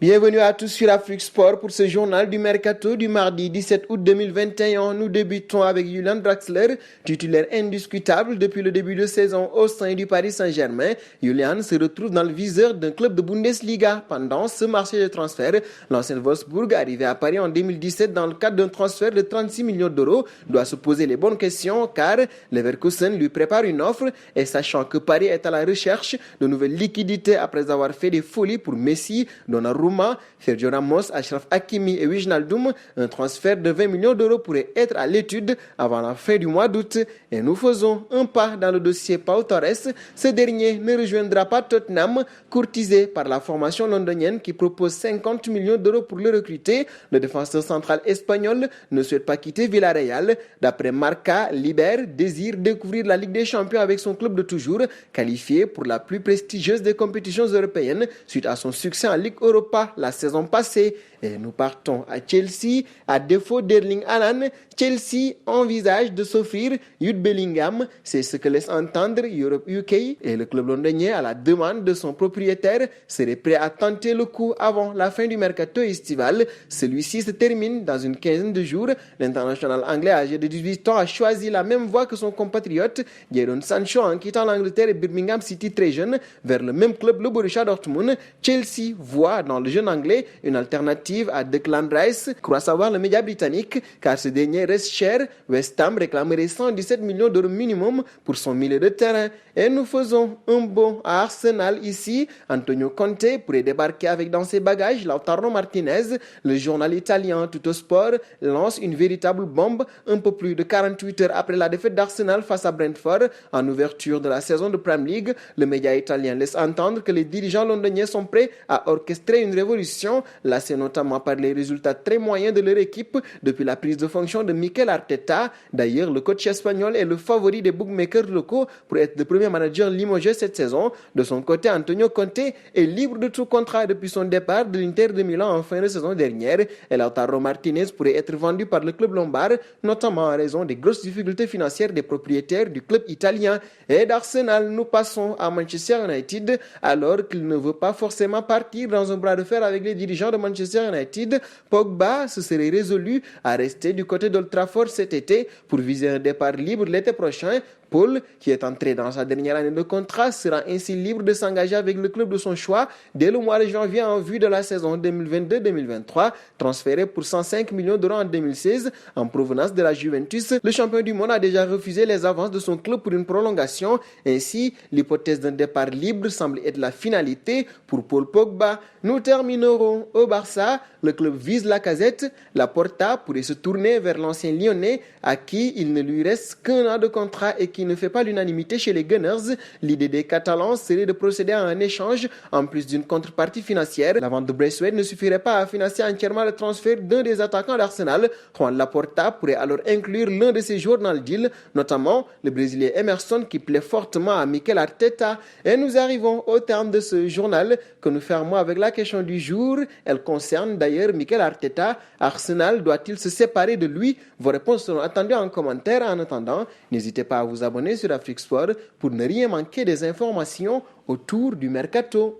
Bienvenue à tous sur Afrique Sport pour ce journal du Mercato du mardi 17 août 2021. Nous débutons avec Julian Draxler, titulaire indiscutable depuis le début de saison au sein du Paris Saint-Germain. Julian se retrouve dans le viseur d'un club de Bundesliga pendant ce marché de transfert. L'ancien Wolfsburg, arrivé à Paris en 2017 dans le cadre d'un transfert de 36 millions d'euros, doit se poser les bonnes questions car Leverkusen lui prépare une offre et sachant que Paris est à la recherche de nouvelles liquidités après avoir fait des folies pour Messi, Donnarumma, Sergio Ramos, Achraf Hakimi et Wijnaldum, un transfert de 20 millions d'euros pourrait être à l'étude avant la fin du mois d'août. Et nous faisons un pas dans le dossier Pau Torres. Ce dernier ne rejoindra pas Tottenham, courtisé par la formation londonienne qui propose 50 millions d'euros pour le recruter. Le défenseur central espagnol ne souhaite pas quitter Villarreal. D'après Marca, Liber désire découvrir la Ligue des Champions avec son club de toujours, qualifié pour la plus prestigieuse des compétitions européennes suite à son succès en Ligue Europa la saison passée. Et nous partons à Chelsea. À défaut d'Erling Haaland, Chelsea envisage de s'offrir Jude Bellingham. C'est ce que laisse entendre Europe UK. Et le club londonien, à la demande de son propriétaire, serait prêt à tenter le coup avant la fin du mercato estival. Celui-ci se termine dans une quinzaine de jours. L'international anglais âgé de 18 ans a choisi la même voie que son compatriote Jadon Sancho en quittant l'Angleterre et Birmingham City très jeune vers le même club, le Borussia Dortmund. Chelsea voit dans le jeune anglais une alternative à Declan Rice, croit savoir le média britannique, car ce dernier reste cher. West Ham réclamerait 117 millions d'euros minimum pour son milieu de terrain. Et nous faisons un bond à Arsenal ici. Antonio Conte pourrait débarquer avec dans ses bagages Lautaro Martinez. Le journal italien Tuttosport lance une véritable bombe un peu plus de 48 heures après la défaite d'Arsenal face à Brentford en ouverture de la saison de Premier League. Le média italien laisse entendre que les dirigeants londoniens sont prêts à orchestrer une révolution, lassés notamment par les résultats très moyens de leur équipe depuis la prise de fonction de Mikel Arteta. D'ailleurs, le coach espagnol est le favori des bookmakers locaux pour être le premier manager limogé cette saison. De son côté, Antonio Conte est libre de tout contrat depuis son départ de l'Inter de Milan en fin de saison dernière. Et Lautaro Martinez pourrait être vendu par le club lombard, notamment en raison des grosses difficultés financières des propriétaires du club italien. Et d'Arsenal, nous passons à Manchester United, alors qu'il ne veut pas forcément partir dans un bras de fer avec les dirigeants de Manchester United. Pogba se serait résolu à rester du côté d'Old Trafford cet été pour viser un départ libre l'été prochain. Paul, qui est entré dans sa dernière année de contrat, sera ainsi libre de s'engager avec le club de son choix dès le mois de janvier en vue de la saison 2022-2023, transféré pour 105 millions d'euros en 2016 en provenance de la Juventus. Le champion du monde a déjà refusé les avances de son club pour une prolongation. Ainsi, l'hypothèse d'un départ libre semble être la finalité pour Paul Pogba. Nous terminerons au Barça. Le club vise Lacazette. Laporta pourrait se tourner vers l'ancien Lyonnais à qui il ne lui reste qu'un an de contrat et qui ne fait pas l'unanimité chez les Gunners. L'idée des Catalans serait de procéder à un échange en plus d'une contrepartie financière. La vente de Braithwaite ne suffirait pas à financer entièrement le transfert d'un des attaquants d'Arsenal. Juan Laporta pourrait alors inclure l'un de ses joueurs dans le deal, notamment le Brésilien Emerson qui plaît fortement à Mikel Arteta. Et nous arrivons au terme de ce journal que nous fermons avec la question du jour. Elle concerne d'ailleurs Mikel Arteta. Arsenal doit-il se séparer de lui? Vos réponses seront attendues en commentaire. En attendant, n'hésitez pas à vous abonner sur Afrique Sport pour ne rien manquer des informations autour du mercato.